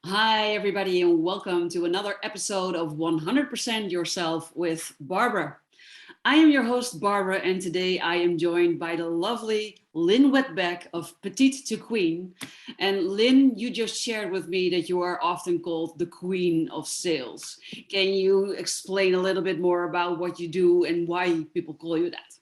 Hi, everybody, and welcome to another episode of 100% Yourself with Barbara. I am your host, Barbara, and today I am joined by the lovely Lynn Whitbeck of Petite to Queen. And Lynn, you just shared with me that you are often called the Queen of Sales. Can you explain a little bit more about what you do and why people call you that?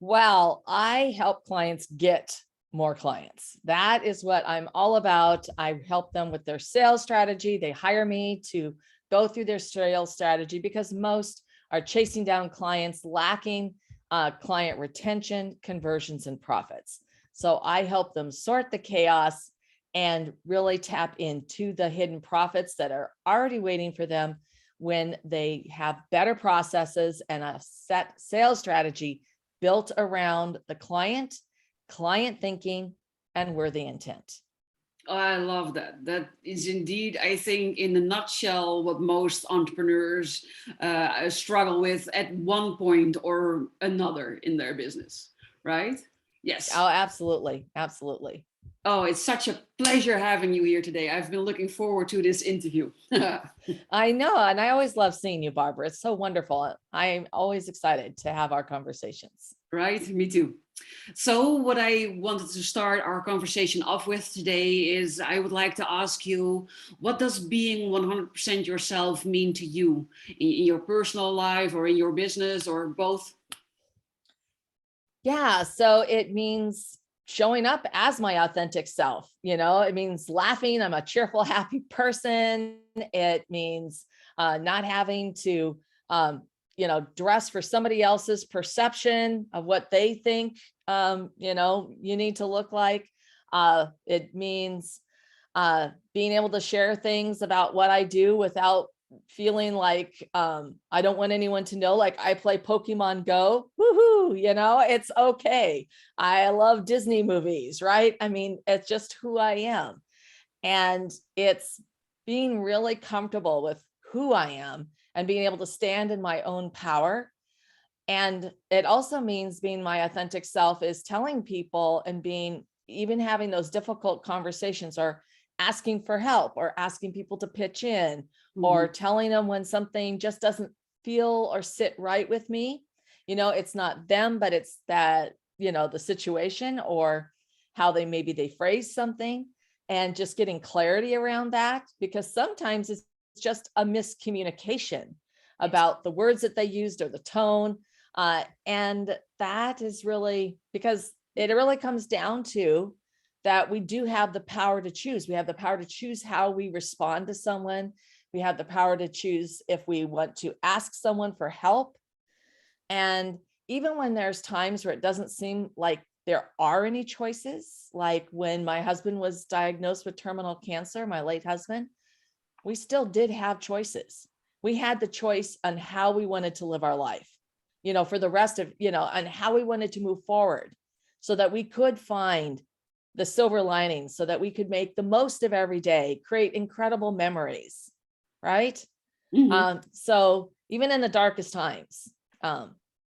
Well, I help clients get more clients. That is what I'm all about. I help them with their sales strategy. They hire me to go through their sales strategy because most are chasing down clients, lacking client retention, conversions, and profits. So I help them sort the chaos and really tap into the hidden profits that are already waiting for them when they have better processes and a set sales strategy built around the client thinking, and worthy intent. Oh, I love that. That is indeed, I think, in a nutshell, what most entrepreneurs struggle with at one point or another in their business, right? Yes. Oh, absolutely. Absolutely. Oh, it's such a pleasure having you here today. I've been looking forward to this interview. I know. And I always love seeing you, Barbara. It's so wonderful. I'm always excited to have our conversations. Right? Me too. So, what I wanted to start our conversation off with today is I would like to ask you, what does being 100% yourself mean to you in your personal life or in your business or both? Yeah. So it means showing up as my authentic self. It means laughing. I'm a cheerful, happy person. It means not having to, dress for somebody else's perception of what they think, you need to look like. It means being able to share things about what I do without feeling like I don't want anyone to know, like I play Pokemon Go. Woohoo, it's okay. I love Disney movies, right? I mean, it's just who I am. And it's being really comfortable with who I am and being able to stand in my own power. And it also means being my authentic self is telling people and even having those difficult conversations or asking for help or asking people to pitch in or Mhm. telling them when something just doesn't feel or sit right with me. It's not them, but it's that, the situation or how maybe they phrase something, and just getting clarity around that, because sometimes it's just a miscommunication Yes. about the words that they used or the tone. And that is really because it really comes down to that we do have the power to choose. We have the power to choose how we respond to someone. We have the power to choose if we want to ask someone for help. And even when there's times where it doesn't seem like there are any choices, like when my husband was diagnosed with terminal cancer, my late husband, we still did have choices. We had the choice on how we wanted to live our life, for the rest of, and how we wanted to move forward so that we could find the silver linings, so that we could make the most of every day, create incredible memories, right? Mhm. So even in the darkest times,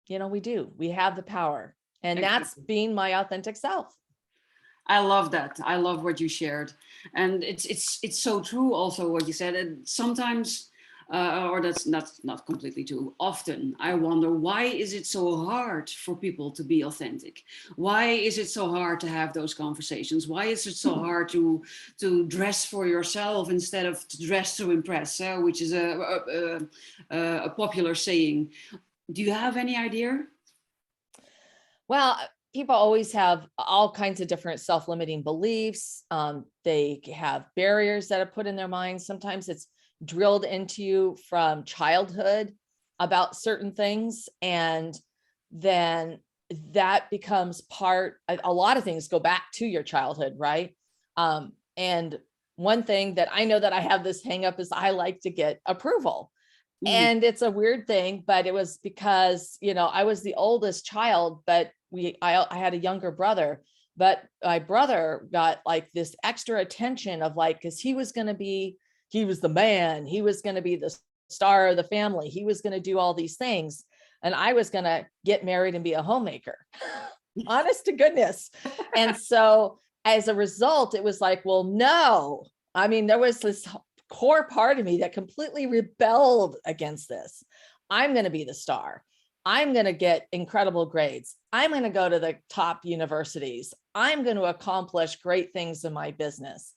we have the power, and that's Exactly. being my authentic self. I love that. I love what you shared, and it's so true. Also, what you said, and sometimes, or that's not completely true. Often, I wonder why is it so hard for people to be authentic? Why is it so hard to have those conversations? Why is it so hard to dress for yourself instead of to dress to impress? Which is a popular saying. Do you have any idea? Well, people always have all kinds of different self-limiting beliefs. They have barriers that are put in their minds. Sometimes it's drilled into you from childhood about certain things. And then that becomes a lot of things go back to your childhood, right? And one thing that I know that I have this hang up is I like to get approval. Mhm. And it's a weird thing, but it was because, I was the oldest child, but I had a younger brother, but my brother got like this extra attention of like, cause he was the man, he was going to be the star of the family. He was going to do all these things. And I was going to get married and be a homemaker, honest to goodness. And so as a result, it was like, well, no, I mean, there was this core part of me that completely rebelled against this. I'm going to be the star. I'm going to get incredible grades. I'm going to go to the top universities. I'm going to accomplish great things in my business.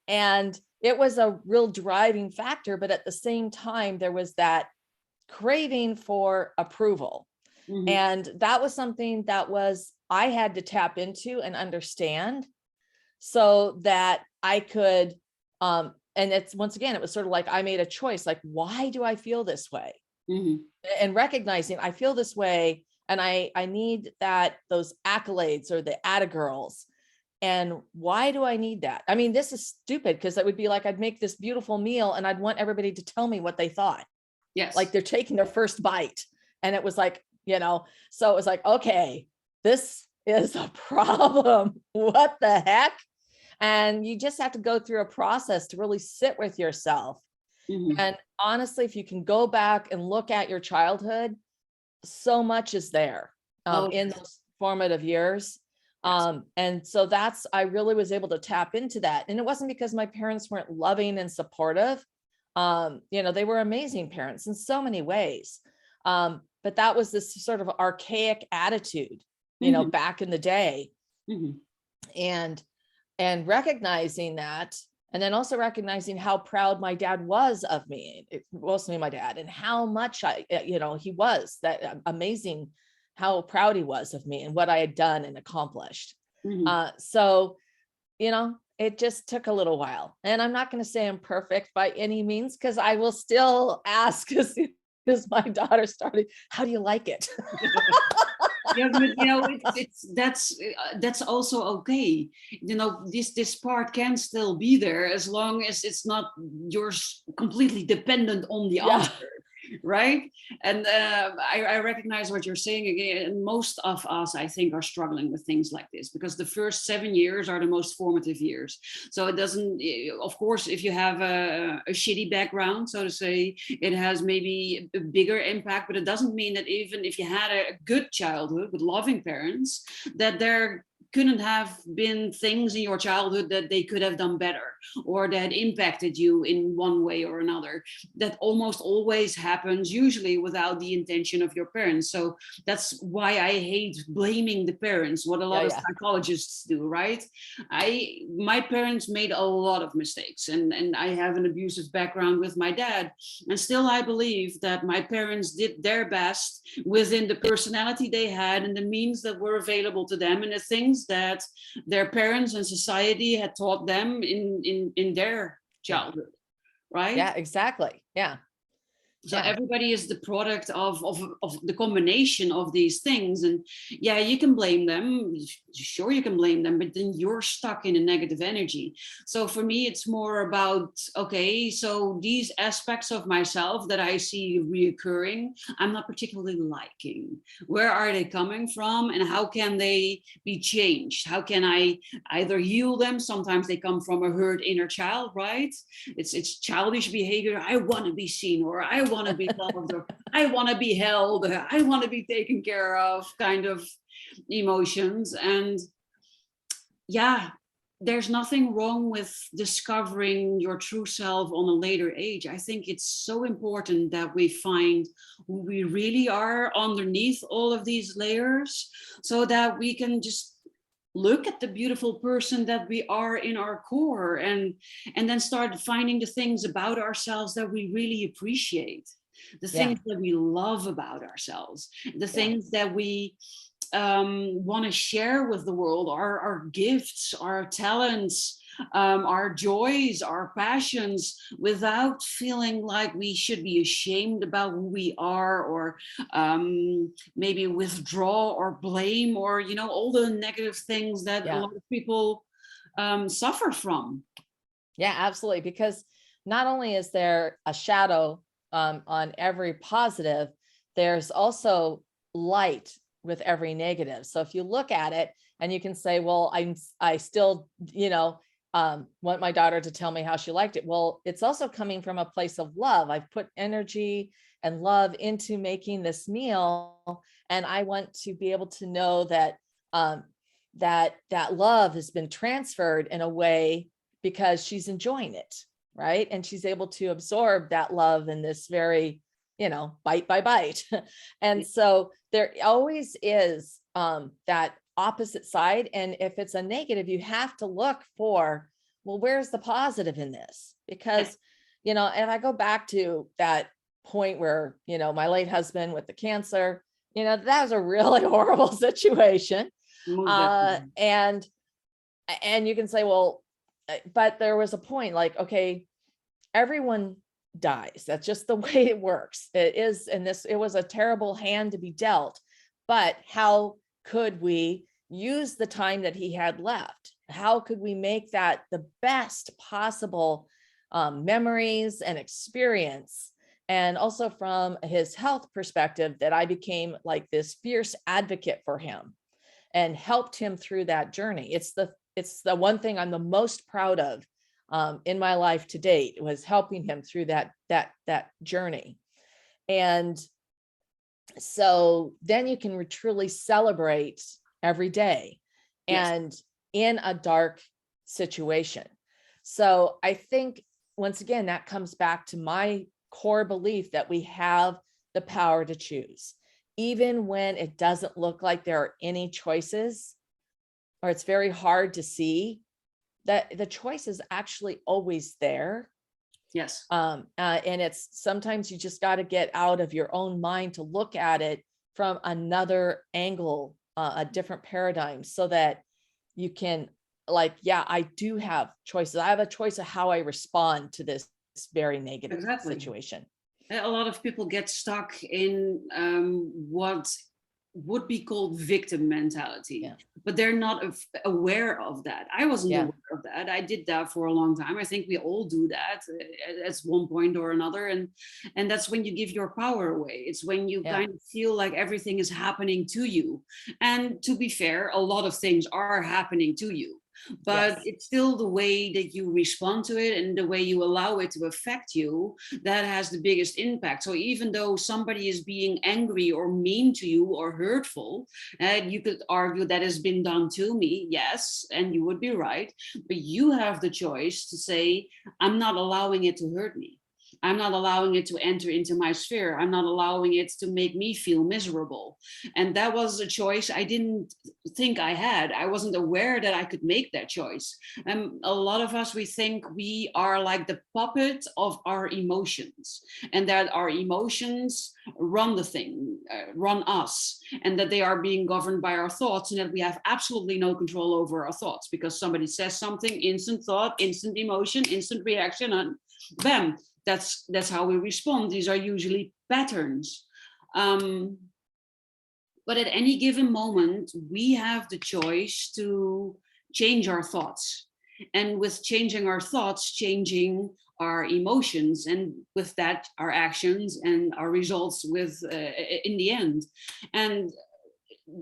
And it was a real driving factor. But at the same time, there was that craving for approval. Mhm. And that was something that I had to tap into and understand so that I could, and it's, once again, it was sort of like I made a choice, like, why do I feel this way? Mhm. And recognizing I feel this way and I need those accolades or the atta girls. And why do I need that? I mean, this is stupid because that would be like I'd make this beautiful meal and I'd want everybody to tell me what they thought. Yes. Like they're taking their first bite. And it was like, so it was like, okay, this is a problem. What the heck? And you just have to go through a process to really sit with yourself. Mhm. And honestly, if you can go back and look at your childhood, so much is there Oh, in those formative years. yes. And so I really was able to tap into that. And it wasn't because my parents weren't loving and supportive. They were amazing parents in so many ways. But that was this sort of archaic attitude, Mhm. back in the day. Mhm. And recognizing that, and then also recognizing how proud my dad was of me, mostly my dad, and how much he was that amazing, how proud he was of me and what I had done and accomplished. Mhm. So, it just took a little while, and I'm not going to say I'm perfect by any means, because I will still ask as soon as my daughter started, how do you like it? Yeah, but that's also okay. This part can still be there as long as it's not yours completely dependent on the Yeah. answer, right? And I recognize what you're saying again. And most of us, I think, are struggling with things like this because the first 7 years are the most formative years. So it doesn't, of course, if you have a shitty background, so to say, it has maybe a bigger impact, but it doesn't mean that even if you had a good childhood with loving parents, that there couldn't have been things in your childhood that they could have done better or that impacted you in one way or another. That almost always happens, usually without the intention of your parents. So that's why I hate blaming the parents, what a lot of Yeah. psychologists do, right? My parents made a lot of mistakes, and I have an abusive background with my dad, and still I believe that my parents did their best within the personality they had and the means that were available to them and the things that their parents and society had taught them in their Yeah. childhood, right? Yeah, exactly. Yeah. So Yeah. everybody is the product of the combination of these things. And yeah, you can blame them. Sure, you can blame them, but then you're stuck in a negative energy. So for me, it's more about, okay, so these aspects of myself that I see reoccurring, I'm not particularly liking. Where are they coming from and how can they be changed? How can I either heal them? Sometimes they come from a hurt inner child, right? It's childish behavior. I want to be seen, or I want to be loved, or I want to be held, I want to be taken care of, kind of emotions. And yeah, there's nothing wrong with discovering your true self on a later age. I think it's so important that we find who we really are underneath all of these layers so that we can just look at the beautiful person that we are in our core, and then start finding the things about ourselves that we really appreciate, the Yeah. things that we love about ourselves, the Yeah. things that we want to share with the world, our gifts, our talents, our joys, our passions, without feeling like we should be ashamed about who we are, or maybe withdraw or blame, or all the negative things that a Yeah. lot of people suffer from. Yeah, absolutely. Because not only is there a shadow on every positive, there's also light with every negative. So if you look at it and you can say, well, I still, want my daughter to tell me how she liked it. Well, it's also coming from a place of love. I've put energy and love into making this meal, and I want to be able to know that that love has been transferred in a way because she's enjoying it, right? And she's able to absorb that love in this very, bite by bite. And so there always is that opposite side. And if it's a negative, you have to look for, well, where's the positive in this? Because, and I go back to that point where, my late husband with the cancer, that was a really horrible situation. And you can say, well, but there was a point like, okay, everyone dies. That's just the way it works. It is, and it was a terrible hand to be dealt, but how could we use the time that he had left? How could we make that the best possible memories and experience? And also from his health perspective, that I became like this fierce advocate for him and helped him through that journey. It's the one thing I'm the most proud of in my life to date, was helping him through that journey. And so then you can truly celebrate every day and in a dark situation. So I think, once again, that comes back to my core belief that we have the power to choose, even when it doesn't look like there are any choices, or it's very hard to see that the choice is actually always there. Yes. And it's sometimes you just got to get out of your own mind to look at it from another angle, a different paradigm, so that you can I do have choices. I have a choice of how I respond to this very negative situation. A lot of people get stuck in what would be called victim mentality, but they're not aware of that. I wasn't aware of that. I did that for a long time. I think we all do that at one point or another. And that's when you give your power away. It's when you kind of feel like everything is happening to you. And to be fair, a lot of things are happening to you. But it's still the way that you respond to it and the way you allow it to affect you that has the biggest impact. So even though somebody is being angry or mean to you or hurtful, you could argue that has been done to me, yes, and you would be right. But you have the choice to say, I'm not allowing it to hurt me. I'm not allowing it to enter into my sphere. I'm not allowing it to make me feel miserable. And that was a choice I didn't think I had. I wasn't aware that I could make that choice. And a lot of us, we think we are like the puppet of our emotions, and that our emotions run the thing, run us, and that they are being governed by our thoughts, and that we have absolutely no control over our thoughts, because somebody says something, instant thought, instant emotion, instant reaction, and bam. That's how we respond. These are usually patterns. But at any given moment, we have the choice to change our thoughts. And with changing our thoughts, changing our emotions, and with that, our actions and our results in the end. And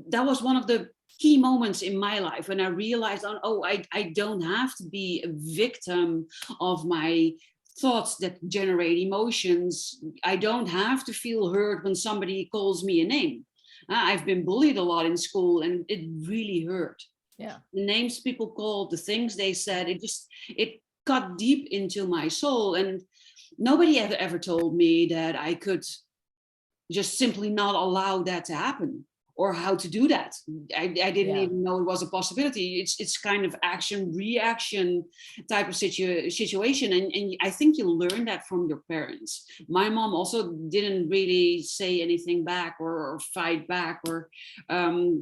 that was one of the key moments in my life when I realized, I don't have to be a victim of my thoughts that generate emotions. I don't have to feel hurt when somebody calls me a name. I've been bullied a lot in school, and it really hurt. Yeah. The names people called, the things they said, it cut deep into my soul. And nobody ever told me that I could just simply not allow that to happen, or how to do that. I didn't even know it was a possibility. It's kind of action reaction type of situation. And I think you learn that from your parents. My mom also didn't really say anything back or fight back or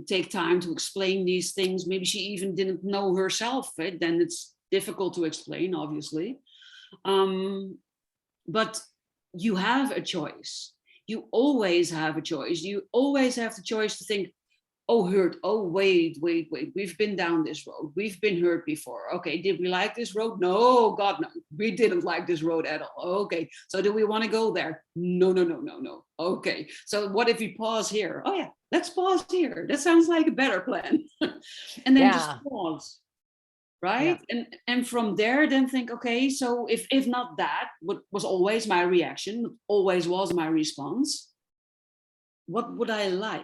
take time to explain these things. Maybe she even didn't know herself. Right? Then it's difficult to explain, obviously. But you have a choice. You always have a choice. You always have the choice to think, oh, hurt. Oh, wait. We've been down this road. We've been hurt before. Okay, did we like this road? No, God, no. We didn't like this road at all. Okay, so do we want to go there? No. Okay, so what if we pause here? Oh, yeah, let's pause here. That sounds like a better plan. And then just pause. Right. And from there, then think, okay, so if not that, what was always my reaction, always was my response, what would I like?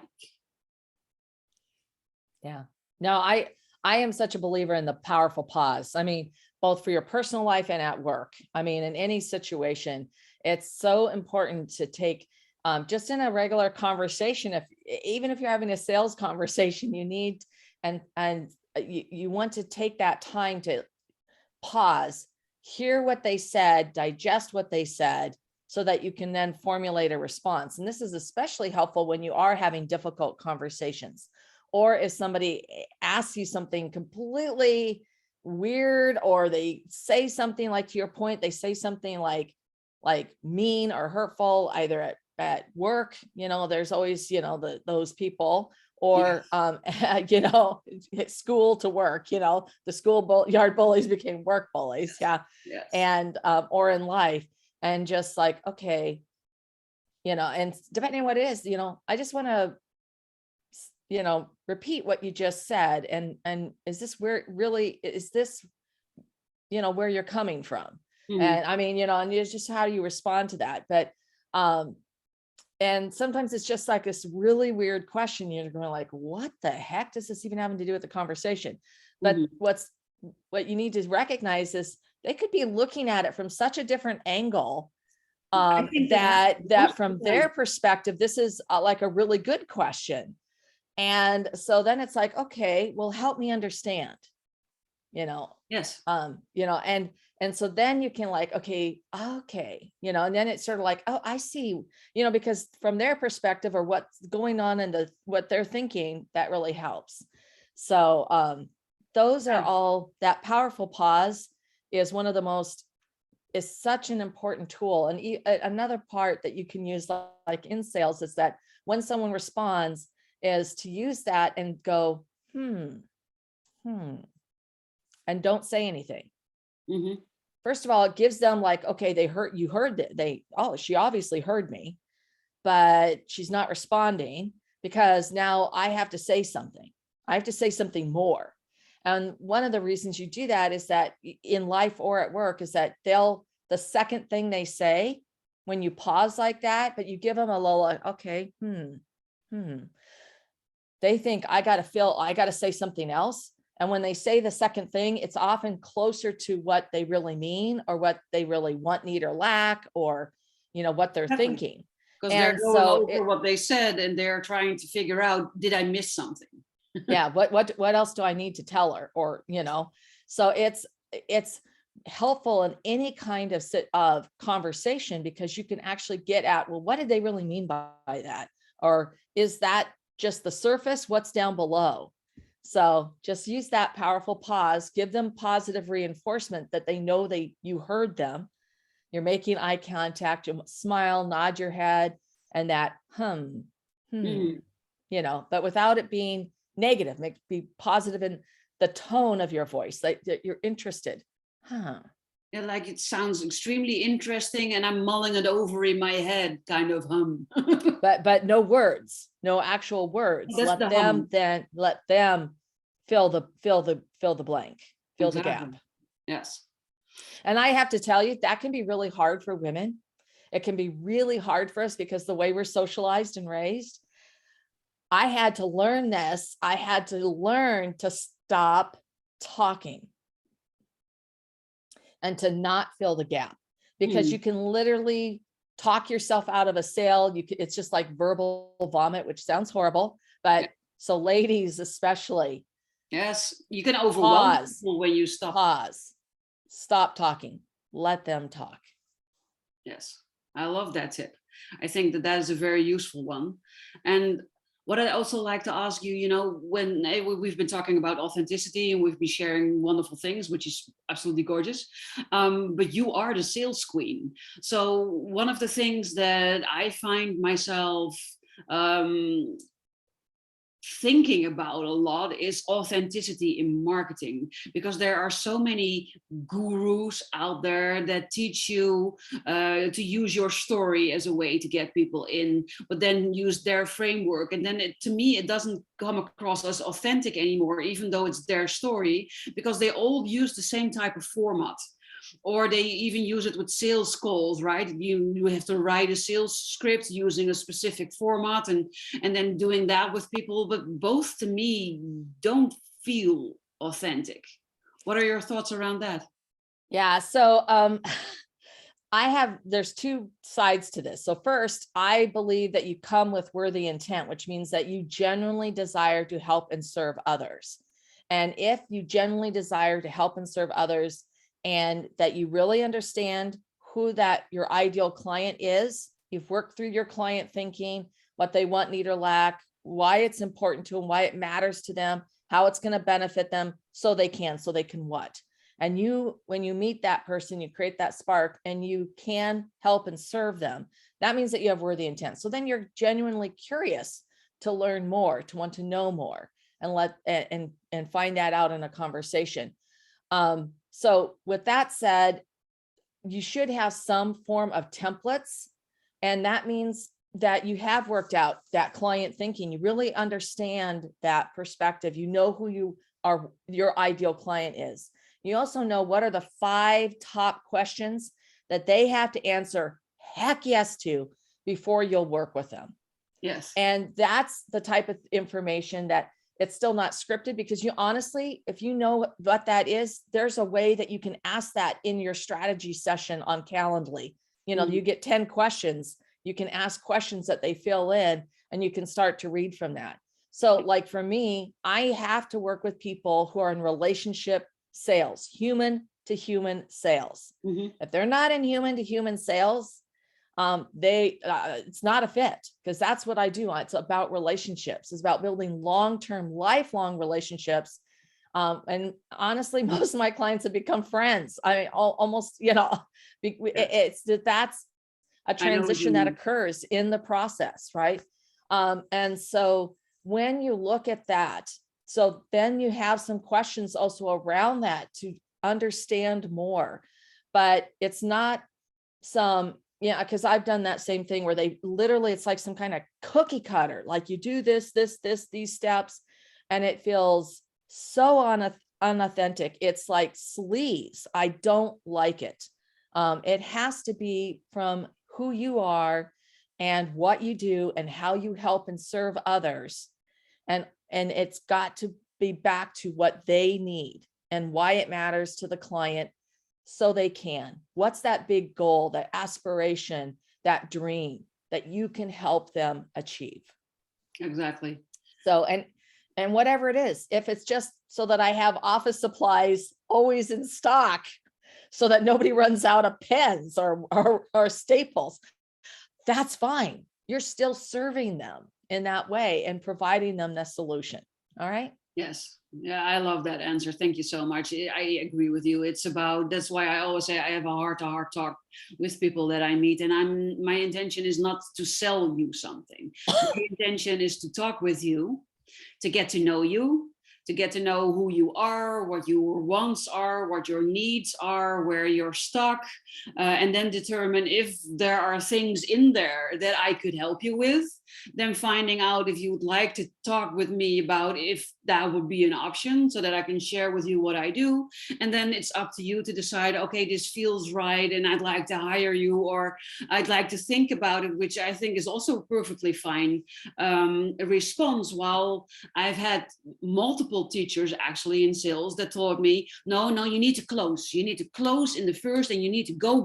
Yeah. No, I am such a believer in the powerful pause. I mean, both for your personal life and at work. I mean, in any situation, it's so important to take just in a regular conversation, even if you're having a sales conversation, you need, and you want to take that time to pause, hear what they said, digest what they said, so that you can then formulate a response. And this is especially helpful when you are having difficult conversations, or if somebody asks you something completely weird, or they say something like, to your point, they say something like mean or hurtful, either at work, there's always, those people, or, at school to work, the yard bullies became work bullies. Yeah. Yes. And, or in life, and just like, okay, and depending on what it is, I just want to, repeat what you just said. And is this where you're coming from? Mhm. And I mean, and it's just how you respond to that. But, and sometimes it's just like this really weird question. You're going like, what the heck does this even have to do with the conversation? But what you need to recognize is they could be looking at it from such a different angle, that from their perspective, this is like a really good question. And so then it's like, okay, well, help me understand, Yes. And so then you can like, okay, and then it's sort of like, oh, I see, because from their perspective, or what's going on and what they're thinking, that really helps. So those are all, that powerful pause is one of the most, is such an important tool. And another part that you can use like in sales is that when someone responds, is to use that and go, and don't say anything. Mm-hmm. First of all, it gives them like, okay, you heard that she obviously heard me, but she's not responding, because now I have to say something. I have to say something more. And one of the reasons you do that is that in life or at work is that the second thing they say, when you pause like that, but you give them a little, like, okay, they think I got to say something else. And when they say the second thing, it's often closer to what they really mean, or what they really want, need, or lack, or, what they're thinking. Because they're going over what they said, and they're trying to figure out, did I miss something? Yeah. What else do I need to tell her? Or, so it's helpful in any kind of conversation, because you can actually get at, well, what did they really mean by that? Or is that just the surface? What's down below? So just use that powerful pause, give them positive reinforcement that they know you heard them. You're making eye contact, you smile, nod your head, and that but without it being negative, be positive in the tone of your voice, that you're interested. Yeah, like it sounds extremely interesting, and I'm mulling it over in my head, kind of hum. but no words, no actual words. Let them fill the blank, fill the gap. Yes. And I have to tell you, that can be really hard for women. It can be really hard for us, because the way we're socialized and raised, I had to learn this. I had to learn to stop talking and to not fill the gap, because you can literally talk yourself out of a sale. It's just like verbal vomit, which sounds horrible, but so ladies, especially. Yes. You can overwhelm people when you stop. Pause, stop talking, let them talk. Yes. I love that tip. I think that is a very useful one. And what I also like to ask you, when we've been talking about authenticity, and we've been sharing wonderful things, which is absolutely gorgeous, but you are the sales queen. So one of the things that I find myself thinking about a lot is authenticity in marketing, because there are so many gurus out there that teach you to use your story as a way to get people in, but then use their framework, and then to me it doesn't come across as authentic anymore, even though it's their story, because they all use the same type of format. Or they even use it with sales calls, right? You have to write a sales script using a specific format, and then doing that with people. But both, to me, don't feel authentic. What are your thoughts around that? Yeah. So there's two sides to this. So first, I believe that you come with worthy intent, which means that you genuinely desire to help and serve others. And if you genuinely desire to help and serve others, and that you really understand who that your ideal client is, you've worked through your client thinking, what they want, need, or lack, why it's important to them, why it matters to them, how it's going to benefit them, so they can what? And when you meet that person, you create that spark and you can help and serve them. That means that you have worthy intent. So then you're genuinely curious to learn more, to want to know more, and find that out in a conversation. So with that said, you should have some form of templates. And that means that you have worked out that client thinking. You really understand that perspective. You know who your ideal client is. You also know what are the 5 top questions that they have to answer heck yes to before you'll work with them. Yes. And that's the type of information that it's still not scripted, because you honestly, if you know what that is, there's a way that you can ask that in your strategy session on Calendly. You get 10 questions, you can ask questions that they fill in, and you can start to read from that. So like for me, I have to work with people who are in relationship sales, human to human sales. If they're not in human to human sales, it's not a fit, because that's what I do. It's about relationships. It's about building long-term, lifelong relationships. And honestly, most of my clients have become friends. Almost, that's a transition that occurs in the process, right? And so when you look at that, so then you have some questions also around that to understand more, but it's not because I've done that same thing where it's like some kind of cookie cutter, like you do this, these steps, and it feels so unauthentic. It's like sleaze. I don't like it. It has to be from who you are and what you do and how you help and serve others. And it's got to be back to what they need and why it matters to the client, so they can. What's that big goal, that aspiration, that dream that you can help them achieve? Exactly. So, and whatever it is, if it's just so that I have office supplies always in stock so that nobody runs out of pens or staples, that's fine. You're still serving them in that way and providing them the solution. All right. Yes. Yeah, I love that answer. Thank you so much. I agree with you. That's why I always say I have a heart-to-heart talk with people that I meet. And my intention is not to sell you something. My intention is to talk with you, to get to know you, to get to know who you are, what your wants are, what your needs are, where you're stuck, and then determine if there are things in there that I could help you with. Then finding out if you would like to talk with me about if that would be an option, so that I can share with you what I do. And then it's up to you to decide, okay, this feels right and I'd like to hire you, or I'd like to think about it, which I think is also perfectly fine response. While I've had multiple teachers actually in sales that told me, no, you need to close. You need to close in the first, and you need to go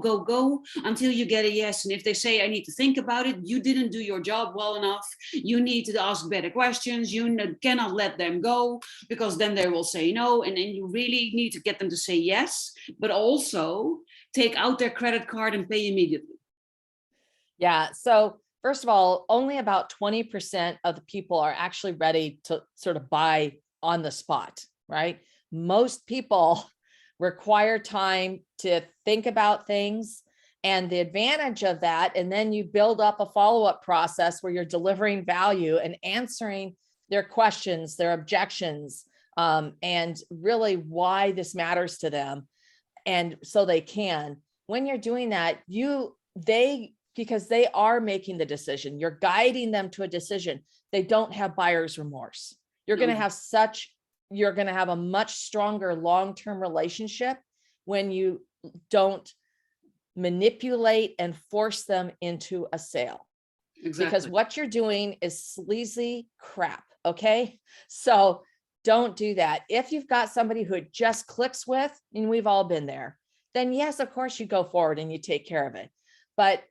until you get a yes. And if they say, I need to think about it, you didn't do your job well enough. You need to ask better questions. You cannot let them go, because then they will say no. And then you really need to get them to say yes, but also take out their credit card and pay immediately. Yeah. So first of all, only about 20% of the people are actually ready to sort of buy on the spot, right? Most people require time to think about things. And the advantage of that, and then you build up a follow-up process where you're delivering value and answering their questions, their objections, and really why this matters to them. And so they can, when you're doing that, because they are making the decision, you're guiding them to a decision. They don't have buyer's remorse. You're going to have a much stronger long-term relationship when you don't manipulate and force them into a sale. Exactly. Because what you're doing is sleazy crap. Okay. So don't do that. If you've got somebody who it just clicks with, and we've all been there, then yes, of course you go forward and you take care of it. But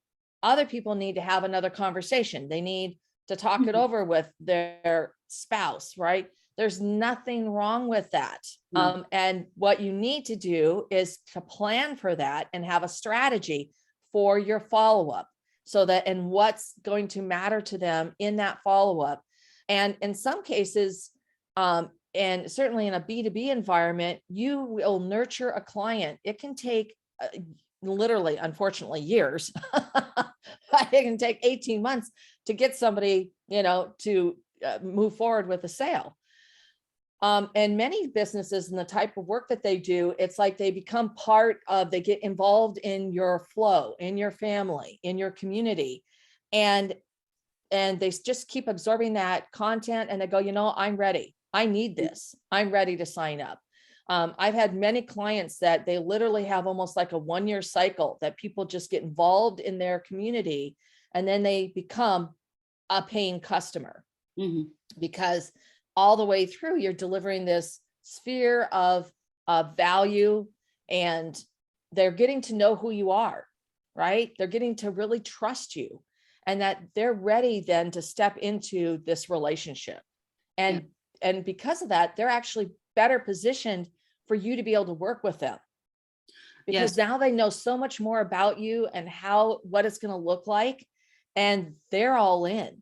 other people need to have another conversation. They need to talk it over with their spouse, right? There's nothing wrong with that. No. And what you need to do is to plan for that and have a strategy for your follow-up, so that, and what's going to matter to them in that follow-up. And in some cases, and certainly in a B2B environment, you will nurture a client. It can take literally, unfortunately, years. It can take 18 months to get somebody, to move forward with a sale. And many businesses and the type of work that they do, it's like they become part of, they get involved in your flow, in your family, in your community. And they just keep absorbing that content, and they go, I'm ready. I need this. I'm ready to sign up. I've had many clients that they literally have almost like a 1-year cycle, that people just get involved in their community, and then they become a paying customer. Mm-hmm. Because all the way through, you're delivering this sphere of value, and they're getting to know who you are, right? They're getting to really trust you, and that they're ready then to step into this relationship. And because of that, they're actually better positioned for you to be able to work with them, because now they know so much more about you and what it's going to look like, and they're all in.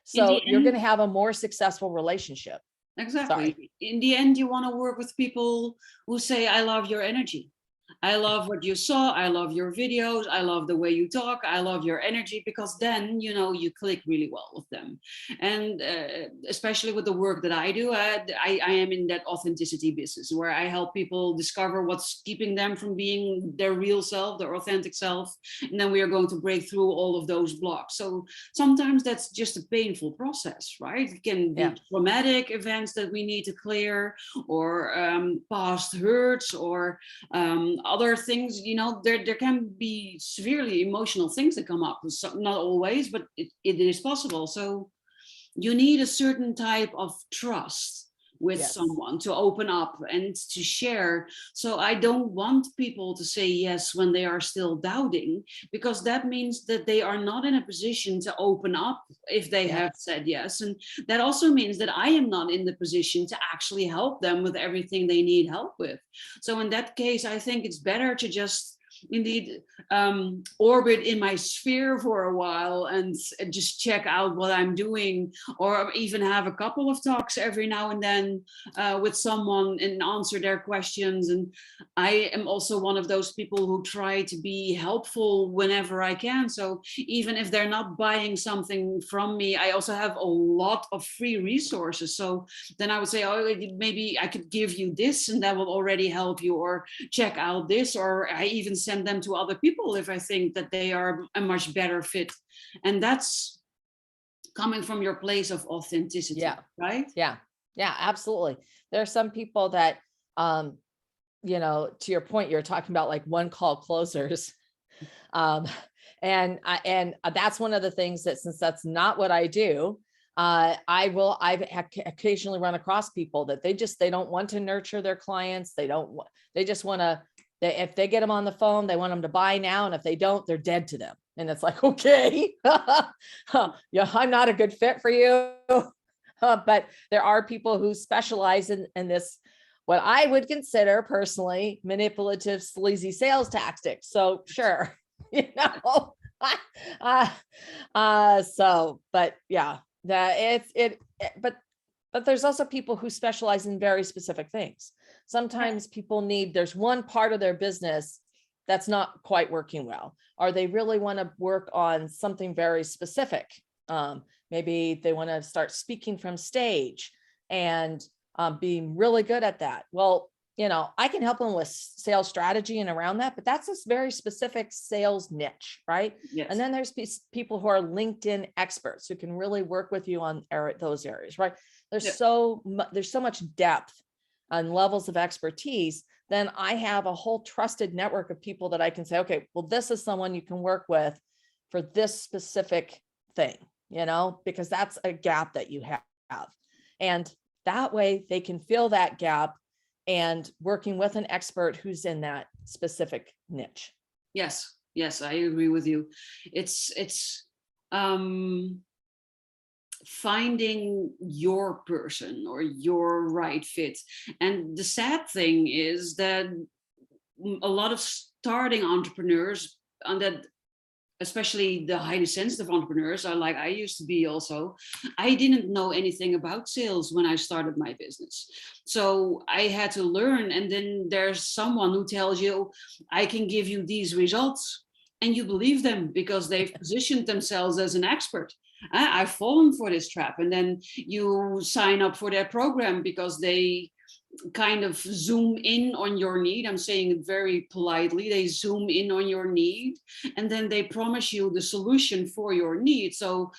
So you're going to have a more successful relationship. Exactly. Sorry. In the end, you want to work with people who say, I love your energy. I love what you saw. I love your videos. I love the way you talk. I love your energy, because then, you click really well with them. And especially with the work that I do, I am in that authenticity business where I help people discover what's keeping them from being their real self, their authentic self. And then we are going to break through all of those blocks. So sometimes that's just a painful process, right? It can be traumatic events that we need to clear, or past hurts, or other things, there can be severely emotional things that come up. Not always, but it is possible. So you need a certain type of trust with someone to open up and to share. So I don't want people to say yes when they are still doubting, because that means that they are not in a position to open up if they have said yes. And that also means that I am not in the position to actually help them with everything they need help with. So in that case, I think it's better to just indeed orbit in my sphere for a while and just check out what I'm doing, or even have a couple of talks every now and then with someone and answer their questions. And I am also one of those people who try to be helpful whenever I can. So even if they're not buying something from me, I also have a lot of free resources. So then I would say, maybe I could give you this and that will already help you, or check out this, or I even send them to other people if I think that they are a much better fit. And that's coming from your place of authenticity, right? Yeah, absolutely. There are some people that, to your point, you're talking about like one call closers. And that's one of the things that, since that's not what I do, I've occasionally run across people that they don't want to nurture their clients. They just want to, if they get them on the phone, they want them to buy now. And if they don't, they're dead to them. And it's like, okay, I'm not a good fit for you. But there are people who specialize in this, what I would consider personally manipulative, sleazy sales tactics. So sure, but yeah, but there's also people who specialize in very specific things. Sometimes people there's one part of their business that's not quite working well, or they really want to work on something very specific. Maybe they want to start speaking from stage and being really good at that. Well, I can help them with sales strategy and around that, but that's a very specific sales niche, right? Yes. And then there's people who are LinkedIn experts who can really work with you on those areas, right? There's so much depth and levels of expertise. Then I have a whole trusted network of people that I can say, okay, well, this is someone you can work with for this specific thing, because that's a gap that you have. And that way they can fill that gap, and working with an expert who's in that specific niche. Yes, yes, I agree with you. It's finding your person or your right fit. And the sad thing is that a lot of starting entrepreneurs, and that especially the highly sensitive entrepreneurs are like I used to be also, I didn't know anything about sales when I started my business. So I had to learn. And then there's someone who tells you, I can give you these results. And you believe them because they've positioned themselves as an expert. I've fallen for this trap. And then you sign up for their program because they kind of zoom in on your need. I'm saying it very politely. They zoom in on your need and then they promise you the solution for your need. So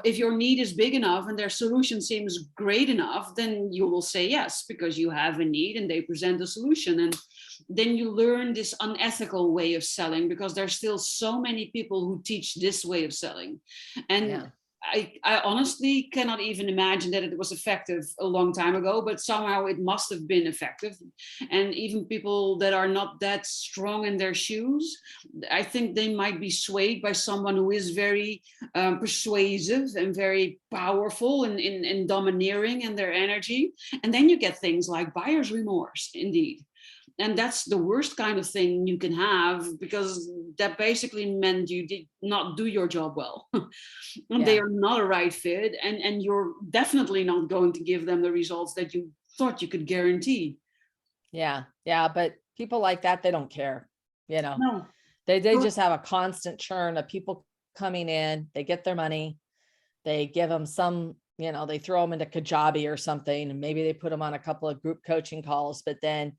if your need is big enough and their solution seems great enough, then you will say yes because you have a need and they present a solution. And then you learn this unethical way of selling because there's still so many people who teach this way of selling. And Yeah. I honestly cannot even imagine that it was effective a long time ago, but somehow it must have been effective. And even people that are not that strong in their shoes, I think they might be swayed by someone who is very persuasive and very powerful and domineering in their energy. And then you get things like buyer's remorse, indeed. And that's the worst kind of thing you can have because that basically meant you did not do your job well. And they Yeah. are not a right fit. And you're definitely not going to give them the results that you thought you could guarantee. Yeah. Yeah. But people like that, they don't care, you know, No. they just have a constant churn of people coming in, they get their money, they give them some, you know, they throw them into Kajabi or something, and maybe they put them on a couple of group coaching calls, but then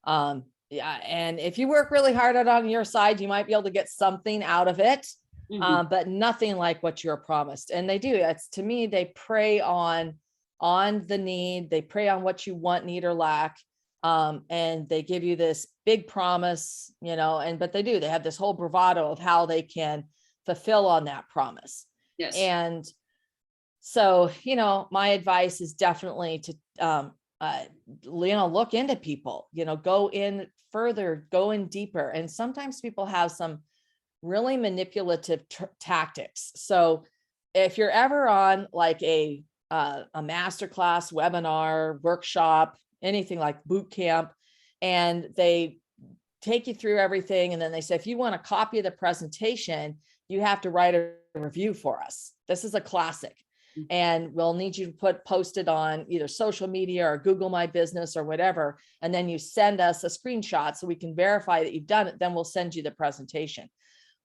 yeah, and if you work really hard at on your side, you might be able to get something out of it, but nothing like what you're promised. And they do. It's, to me, they prey on the need, they prey on what you want, need, or lack, and they give you this big promise, you know, and but they have this whole bravado of how they can fulfill on that promise. Yes. And so, you know, my advice is definitely to you know, look into people, you know, go in further, go in deeper. And sometimes people have some really manipulative tactics. So if you're ever on like a masterclass, webinar, workshop, anything like boot camp, and they take you through everything, and then they say, if you want a copy of the presentation, you have to write a review for us. This is a classic. And we'll need you to post it on either social media or Google My Business or whatever. And then you send us a screenshot so we can verify that you've done it. Then we'll send you the presentation.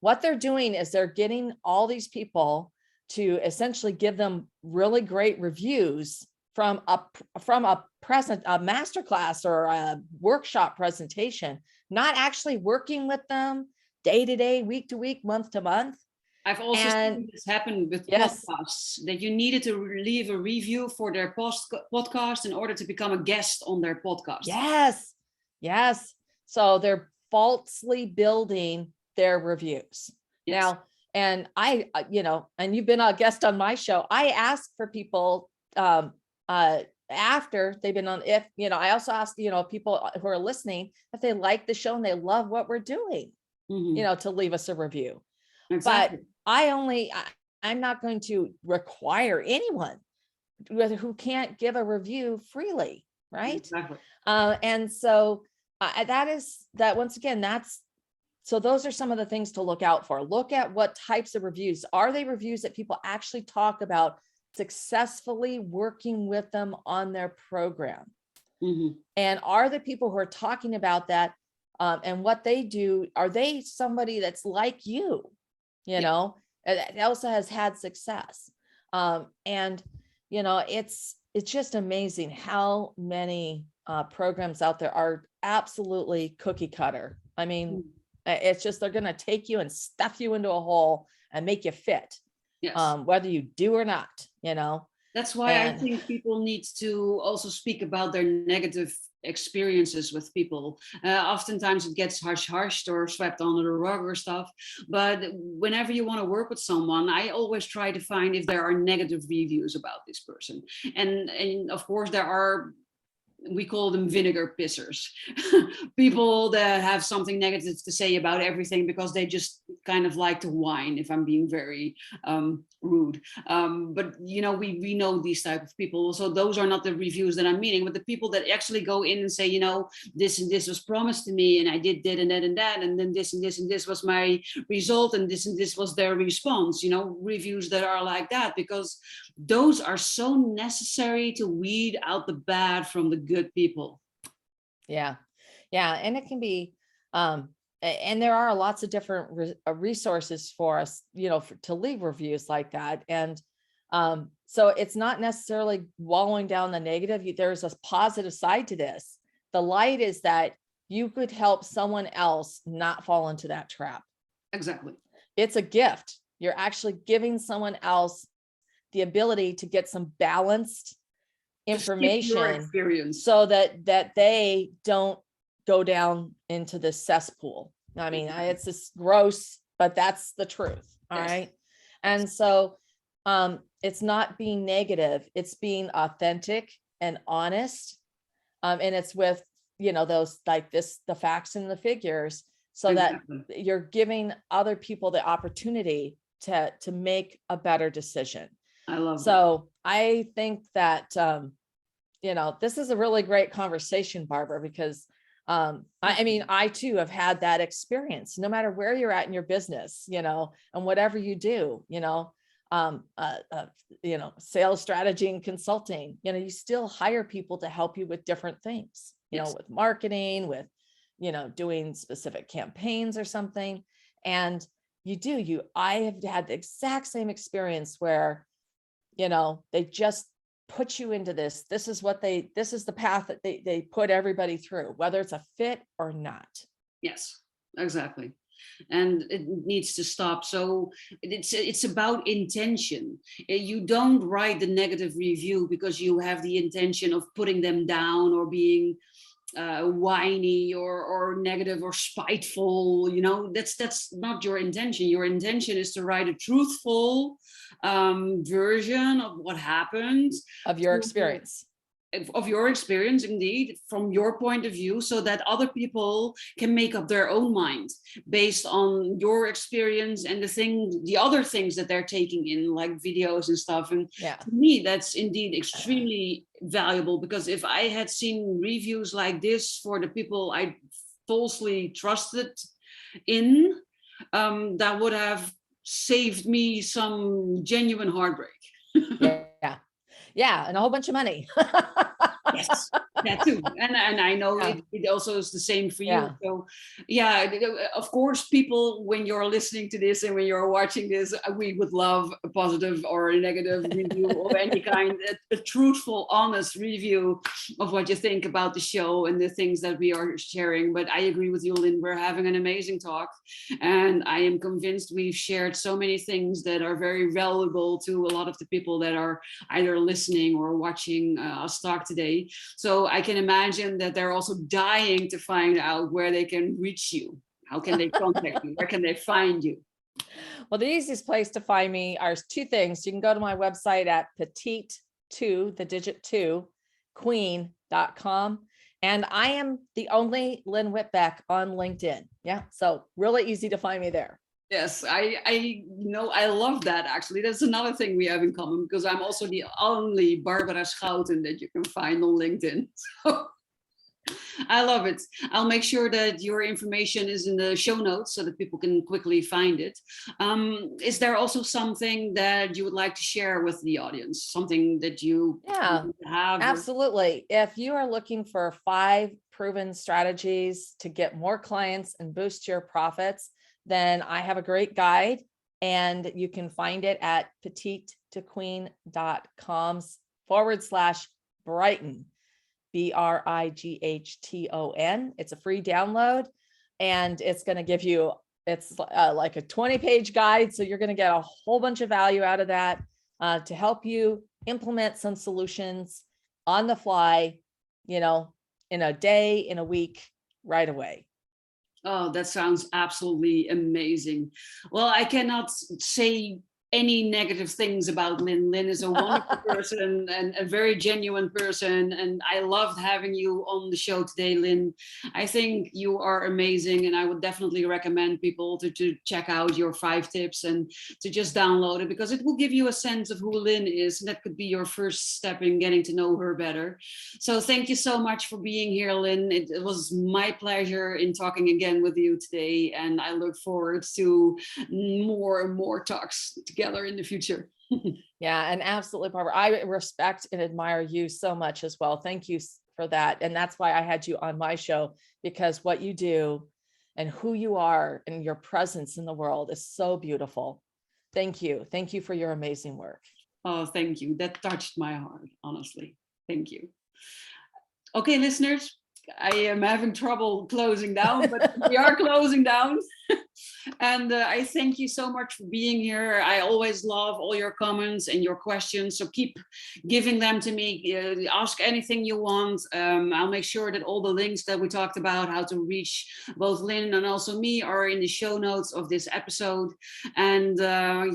What they're doing is they're getting all these people to essentially give them really great reviews from a masterclass or a workshop presentation, not actually working with them day to day, week to week, month to month. I've also seen this happen with podcasts, that you needed to leave a review for their podcast in order to become a guest on their podcast. Yes. Yes. So they're falsely building their reviews. Yes. Now, and I, you know, and you've been a guest on my show. I ask for people after they've been on, if, you know, I also ask, you know, people who are listening, if they like the show and they love what we're doing, you know, to leave us a review. Exactly. But I'm not going to require anyone who can't give a review freely. Right. Exactly. And so once again, so those are some of the things to look out for. Look at what types of reviews. Are they reviews that people actually talk about successfully working with them on their program? And are the people who are talking about that and what they do, are they somebody that's like you? You know, it also has had success. And, you know, it's just amazing how many programs out there are absolutely cookie cutter. I mean, it's just, they're going to take you and stuff you into a hole and make you fit, whether you do or not, you know. That's why I think people need to also speak about their negative experiences with people. Oftentimes it gets hushed or swept under the rug or stuff. But whenever you want to work with someone, I always try to find if there are negative reviews about this person. And of course, there are we call them vinegar pissers. People that have something negative to say about everything because they just kind of like to whine, if I'm being very rude. But you know, we know these type of people. So those are not the reviews that I'm meaning, but the people that actually go in and say, you know, this and this was promised to me and I did that and that and that, and then this and this and this was my result, and this was their response. You know, reviews that are like that, because those are so necessary to weed out the bad from the good people. Yeah. Yeah. And it can be, and there are lots of different resources for us, you know, to leave reviews like that. And so it's not necessarily wallowing down the negative. There's a positive side to this. The light is that you could help someone else not fall into that trap. Exactly. It's a gift. You're actually giving someone else the ability to get some balanced information so that they don't go down into the cesspool. I mean, it's just gross, but that's the truth. All right. And so it's not being negative, it's being authentic and honest. And it's with, you know, those like this, the facts and the figures, so that you're giving other people the opportunity to make a better decision. I love so that. I think that you know, this is a really great conversation, Barbara, because I mean, I too have had that experience, no matter where you're at in your business, you know, and whatever you do, you know, sales strategy and consulting, you know, you still hire people to help you with different things, you know, with marketing, with, you know, doing specific campaigns or something. And I have had the exact same experience where, you know, they just put you into this. This is the path that they put everybody through, whether it's a fit or not. Yes, exactly. And it needs to stop. So it's about intention. You don't write the negative review because you have the intention of putting them down or being whiny or negative or spiteful. You know, that's not your intention. Your intention is to write a truthful version of what happened, of your experience. Of your experience, indeed, from your point of view, so that other people can make up their own mind based on your experience and the other things that they're taking in, like videos and stuff. And to me, that's indeed extremely valuable, because if I had seen reviews like this for the people I falsely trusted in, that would have saved me some genuine heartbreak. Yeah, and a whole bunch of money. Yes, that too. And I know it also is the same for you. So yeah, of course, people, when you're listening to this and when you're watching this, we would love a positive or a negative review of any kind, a truthful, honest review of what you think about the show and the things that we are sharing. But I agree with you, Lynn, we're having an amazing talk. And I am convinced we've shared so many things that are very valuable to a lot of the people that are either listening or watching us talk today. So I can imagine that they're also dying to find out where they can reach you. How can they contact you? Where can they find you? Well, the easiest place to find me are two things. You can go to my website at petite2, the digit 2, queen.com. And I am the only Lynn Whitbeck on LinkedIn. Yeah. So really easy to find me there. Yes, I know, I love that, actually. That's another thing we have in common, because I'm also the only Barbara Schouten that you can find on LinkedIn. So I love it. I'll make sure that your information is in the show notes so that people can quickly find it. Is there also something that you would like to share with the audience? Something that you have? Absolutely. If you are looking for 5 proven strategies to get more clients and boost your profits, then I have a great guide, and you can find it at petitetoqueen.com/Brighton, BRIGHTON. It's a free download, and it's going to give you, it's like a 20-page guide. So you're going to get a whole bunch of value out of that to help you implement some solutions on the fly, you know, in a day, in a week, right away. Oh, that sounds absolutely amazing. Well, I cannot say any negative things about Lynn. Lynn is a wonderful person and a very genuine person. And I loved having you on the show today, Lynn. I think you are amazing. And I would definitely recommend people to check out your 5 tips and to just download it, because it will give you a sense of who Lynn is. And that could be your first step in getting to know her better. So thank you so much for being here, Lynn. It was my pleasure in talking again with you today. And I look forward to more and more talks together in the future. Yeah, and absolutely, Barbara. I respect and admire you so much as well. Thank you for that. And that's why I had you on my show, because what you do and who you are and your presence in the world is so beautiful. Thank you. Thank you for your amazing work. Oh, thank you. That touched my heart, honestly. Thank you. Okay, listeners, I am having trouble closing down, but we are closing down. And I thank you so much for being here. I always love all your comments and your questions. So keep giving them to me. Ask anything you want. I'll make sure that all the links that we talked about, how to reach both Lynn and also me, are in the show notes of this episode. And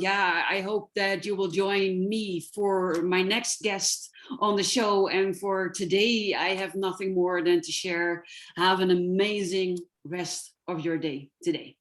yeah, I hope that you will join me for my next guest on the show. And for today, I have nothing more than to share. Have an amazing rest of your day today.